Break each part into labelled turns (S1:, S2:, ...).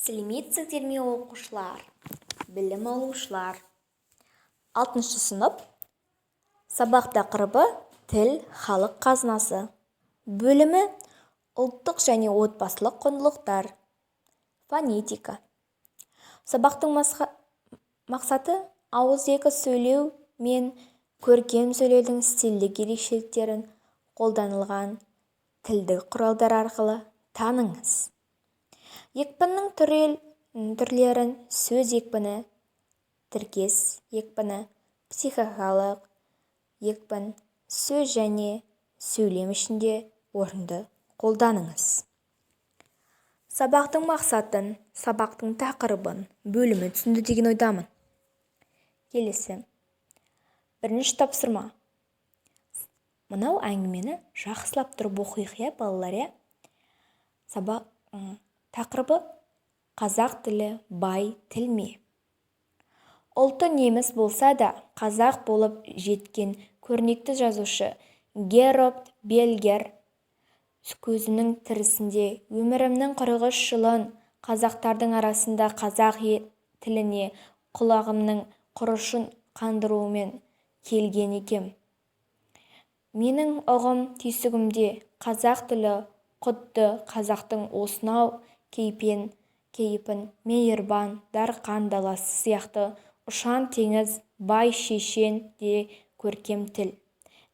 S1: Сәлеметсіздер ме оқушылар, білім алушылар. 6-шы сынып. Сабақ тақырыбы тіл халық қазынасы. Бөлімі ұлттық және отбасылық құндылықтар. Фонетика. Сабақтың мақсаты ауызекі сөйлеу мен көркем сөйлеудің стильдік ерекшеліктерін қолданылған тілдік құралдар арқылы таныңыз. Екпіннің түрлерін сөз екпіні, тіркес екпіні, психикалық екпін, сөз және сөйлем ішінде орынды қолданыңыз. Сабақтың мақсатын, сабақтың тақырыбын, бөлімі түсінді деген ойдамын. Келесі. Бірінші тапсырма. Мынау әңгімені жақсылап тұрып оқиық, балалар. Сабақ тақырыбы қазақ тілі бай тіл ме? Ұлты неміс болса да, қазақ болып жеткен көрнекті жазушы Георг Бельгер көзінің тірісінде өмірімнің 43 жылын қазақтардың арасында қазақ тіліне құлағымның құрышын қандырумен келген екем. Менің ұғым түйсігімде қазақ тілі құдды қазақтың осынау кейпін мейірбан, дарқан даласы сияқты ұшан теңіз, бай шешен де көркем тіл.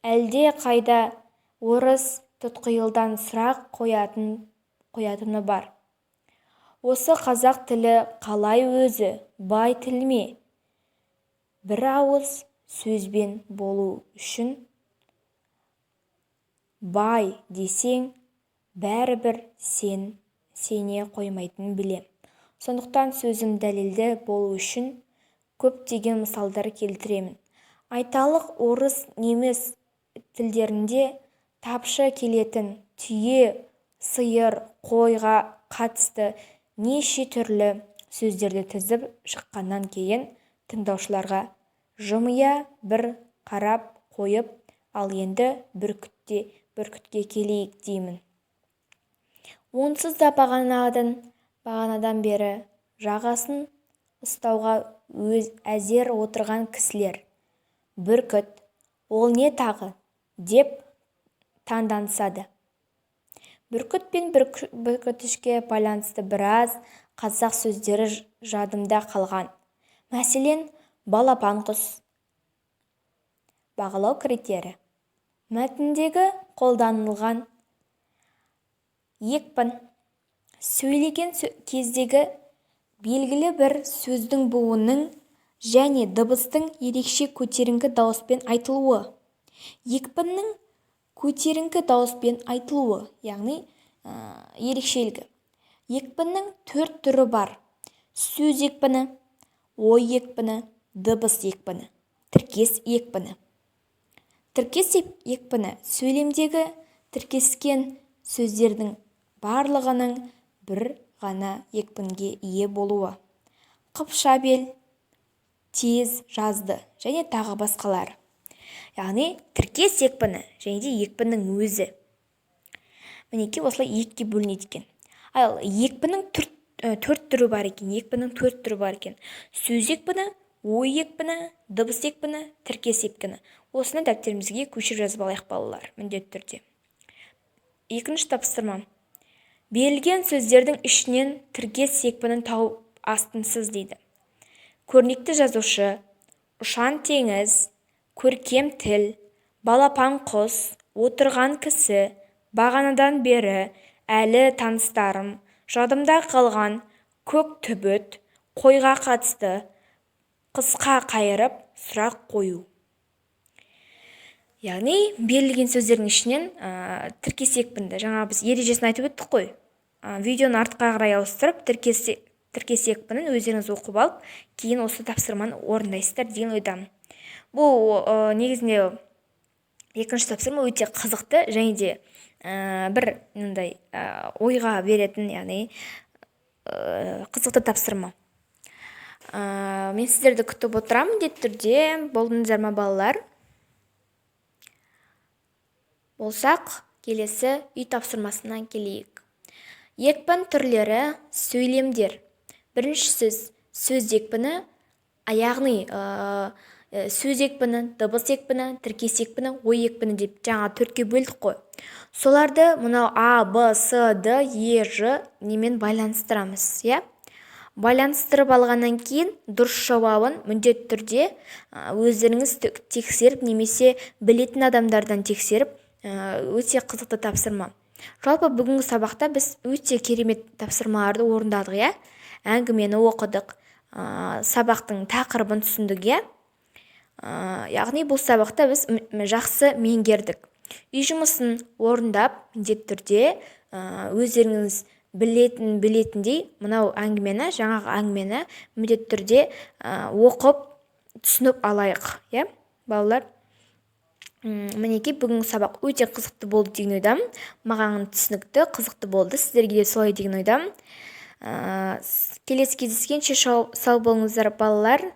S1: Әлде қайда орыс тұтқиылдан сұрақ қоятыны бар. Осы қазақ тілі қалай өзі бай тіл ме? Бір ауыз сөзбен болу үшін бай десең, бәрібір сене қоймайтынын білем. Сондықтан сөзім дәлелді болу үшін көптеген мысалдар келтіремін. Айталық, орыс, неміс тілдерінде тапшы келетін түйе, сиыр, қойға қатысты неше түрлі сөздерді тізіп шыққаннан кейін тыңдаушыларға жымия бір қарап қойып, ал енді бүркітке келейік деймін. Онсыз да бағанадан бері жағасын ұстауға әзер отырған кісілер бүркіт, ол не тағы деп таңданысады. Бүркіт пен бүркітішке байланысты біраз қазақ сөздері жадымда қалған. Мәселен, балапан құс. Бағалау критерийі. Мәтіндегі қолданылған екпін. Сөйлеген кездегі белгілі бір сөздің буынның және дыбыстың ерекше көтеріңкі дауыспен айтылуы. Екпіннің көтеріңкі дауыспен айтылуы, яғни ерекшелігі. Екпіннің 4 түрі бар. Сөз екпіні, ой екпіні, дыбыс екпіні, тіркес екпіні. Тіркес екпіні сөйлемдегі тіркескен сөздердің барлығының бір ғана екпінге ие болуы. Қыпша бел, тез жазды және тағы басқалар. Яғни тіркес екпіні және де екпіннің өзі. Мінекей осылай екіге бөлінеді екен. Ал екпіннің 4 түрі бар екен. Сөз екпіні, ой екпіні, дыбыс екпіні, тіркес екпіні. Осыны дәптерімізге көшіріп жазып алайық, балалар, міндетті түрде. Екінші тапсырма. Берілген сөздердің ішінен тіркес екпінін тауып астынсыз дейді. Көрнекті жазушы, ұшан теңіз, көркем тіл, балапан құс, отырған кісі, бағанадан бері, әлі таныстарым, жадымда қалған, көк түбіт, қойға қатысты, қысқа қайырып, сұрақ қою. Яғни берілген сөздердің ішінен тіркес екпінді. Жаңа біз ережесін айтып өттік қой. Видеоны артқа қарай ауыстырып, тіркес екпінін өздеріңіз оқып алып, кейін осы тапсырманы орындайсыздар деген ойдамын. Бұл негізінде екінші тапсырма өте қызықты және де бір ойға беретін, яғни қызықты тапсырма. Мен сіздерді күтіп отырамын, міндетті түрде. Болдыңыздар ма, балалар? Болсақ, келесі үй тапсырмасынан келейік. Екпін түрлері сөйлемдер. Бірінші сөз екпіні, яғни сөз екпіні, дыбыс екпіні, тіркес екпіні, ой екпіні деп жаңа төртке бөлдік қой. Соларды мынау А, Б, С, Д, Е, Ж немен байланыстырамыз, иә? Байланыстырып алғаннан кейін дұрыс жауабын міндетті түрде өздеріңіз тексеріп немесе білетін адамдардан тексеріп, өте қызықты тапсырма. Жалпы бүгінгі сабақта біз өте керемет тапсырмаларды орындадық, иә? Әңгімені оқыдық, сабақтың тақырыбын түсіндік, иә? Яғни бұл сабақта біз жақсы меңгердік. Үй жұмысын орындап, міндетті түрде өздеріңіз білетіндей мынау әңгімені, жаңағы әңгімені міндетті түрде оқып түсініп алайық, иә? Балалар, мінекей бүгінгі сабақ өте қызықты болды деген ойдамын. Маған түсінікті, қызықты болды, сіздерге де солай деген ойдамын. Келесі кездескенше сау болыңыздар балалар.